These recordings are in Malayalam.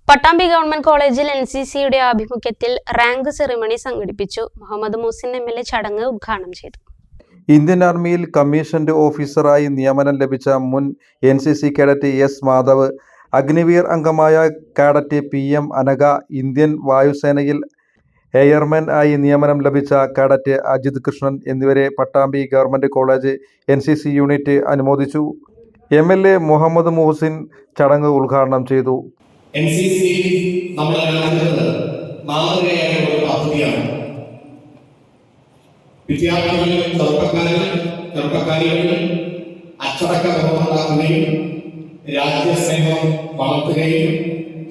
പട്ടാമ്പി ഗവൺമെന്റ് കോളേജിൽ NCCയുടെ ആഭിമുഖ്യത്തിൽ റാങ്ക് സെറിമണി സംഘടിപ്പിച്ചു. മുഹമ്മദ് മൂസിൻ MLA ചടങ്ങ് ഉദ്ഘാടനം ചെയ്തു. ഇന്ത്യൻ ആർമിയിൽ കമ്മീഷൻഡ് ഓഫീസറായി നിയമനം ലഭിച്ച മുൻ NCC cadet S. Madhav, Agniveer അംഗമായ കേഡറ്റ് PM അനഘ, ഇന്ത്യൻ വായുസേനയിൽ എയർമാൻ ആയി നിയമനം ലഭിച്ച കേഡറ്റ് അജിത് കൃഷ്ണൻ എന്നിവരെ Pattambi government college NCC unit അനുമോദിച്ചു. MLA മുഹമ്മദ് മൂസിൻ ചടങ്ങ് ഉദ്ഘാടനം ചെയ്തു. NCC നമ്മുടെ രാജ്യത്ത് മാതൃകയായ ഒരു പദ്ധതിയാണ്. വിദ്യാർത്ഥികളിൽ ചെറുപ്പക്കാരികളിൽ അച്ചടക്ക ബോധമുണ്ടാക്കുകയും രാജ്യസ്നേഹം വളർത്തുകയും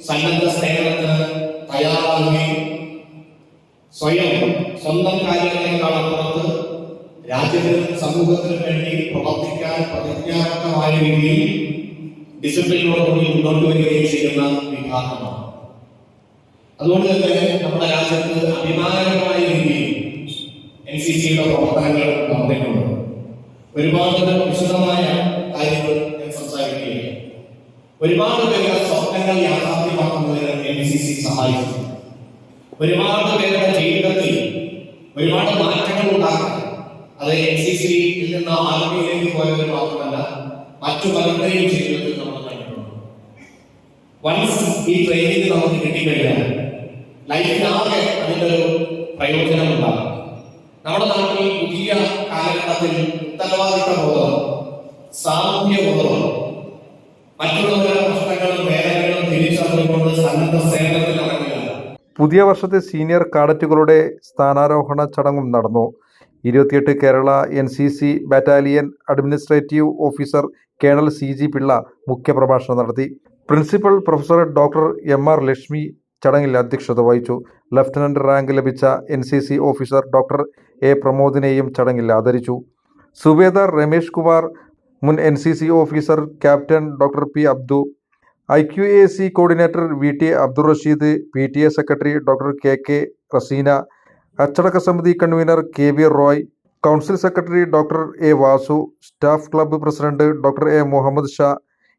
സന്നദ്ധ സേവനത്തിന് തയ്യാറാവുകയും സ്വന്തം കാര്യങ്ങളെക്കാളപ്പുറത്ത് രാജ്യത്തിനും സമൂഹത്തിനും വേണ്ടി പ്രവർത്തിക്കാൻ പ്രതിജ്ഞാബദ്ധമായ രീതിയിൽ ഡിസിപ്ലിനോടുകൂടി മുന്നോട്ട് വരികയും ചെയ്യുന്ന വിഭാഗമാണ്. അതുകൊണ്ട് തന്നെ നമ്മുടെ രാജ്യത്ത് അഭിമാനകരമായ രീതിയിൽ NCCയുടെ പ്രവർത്തനങ്ങൾ നടന്നിട്ടുണ്ട്. ഒരുപാട് വിശദമായ കാര്യങ്ങൾ ഞാൻ സംസാരിക്കുകയാണ്. ഒരുപാട് പേരുടെ സ്വപ്നങ്ങൾ യാഥാർത്ഥ്യമാക്കുന്നതിന് NCC സഹായിച്ചു. ഒരുപാട് പേരുടെ ജീവിതത്തിൽ ഒരുപാട് മാറ്റങ്ങൾ ഉണ്ടാക്കാൻ അത് NCCയിൽ നിന്ന് ആർമിയിലേക്ക് പോയവർ മാത്രമല്ല, മറ്റു പലരുടെയും ജീവിതത്തിൽ നമ്മൾ കണ്ടിട്ടുണ്ട്. വൺസ് ഈ ട്രെയിനിങ് നമുക്ക് കിട്ടിക്കഴിഞ്ഞാൽ ലൈഫിനാകെ അതിൻ്റെ ഒരു പ്രയോജനം ഉണ്ടാകും. നമ്മുടെ നാട്ടിൽ പുതിയ കാലഘട്ടത്തിൽ ഉത്തരവാദിത്ത ബോധം, സാമൂഹ്യ ബോധം, മറ്റുള്ളവരുടെ പ്രശ്നങ്ങളും വേദനകളും തിരിച്ചറിഞ്ഞുകൊണ്ട് സന്നദ്ധ സേവനത്തിൽ ഇറങ്ങുക. പുതിയ വർഷത്തെ സീനിയർ കാഡറ്റുകളുടെ സ്ഥാനാരോഹണ ചടങ്ങും നടന്നു. 28 Kerala NCC battalion administrative officer colonel CG Pillai മുഖ്യപ്രഭാഷണം നടത്തി. Principal professor doctor MR Lakshmi ചടങ്ങിൽ അധ്യക്ഷത വഹിച്ചു. ലഫ്റ്റനന്റ് റാങ്ക് ലഭിച്ച NCC ഓഫീസർ ഡോക്ടർ A. പ്രമോദിനെയും ചടങ്ങിൽ ആദരിച്ചു. സുബേദാർ രമേഷ് കുമാർ, മുൻ NCC officer captain doctor P. Abdu, IQAC coordinator VT Abdul Rasheed, PTA secretary doctor KK Raseena, അച്ചടക്ക സമിതി convener KB Roy, council secretary doctor A. Vasu, staff club president doctor A. Muhammad Shah,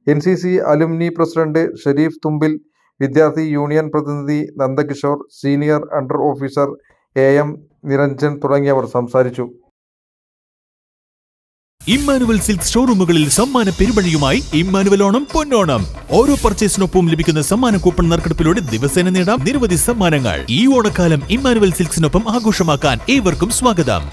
NCC alumni president Sharif തുമ്പിൽ, വിദ്യാർത്ഥി യൂണിയൻ പ്രതിനിധി Nandakishore, senior under officer AM Niranjan തുടങ്ങിയവർ സംസാരിച്ചു. ഇമ്മാനുവൽ സിൽക്ക് ഷോറൂമുകളിൽ സമ്മാന പെരുമഴയുമായി ഇമ്മാനുവൽ ഓണം പൊന്നോണം. ഓരോ പർച്ചേസിനൊപ്പം ലഭിക്കുന്ന സമ്മാന കൂപ്പൺ നറുക്കെടുപ്പിലൂടെ ദിവസേന നേടാം നിരവധി സമ്മാനങ്ങൾ. ഈ ഓണക്കാലം ഇമ്മാനുവൽ സിൽക്സിനൊപ്പം ആഘോഷമാക്കാൻ ഏവർക്കും സ്വാഗതം.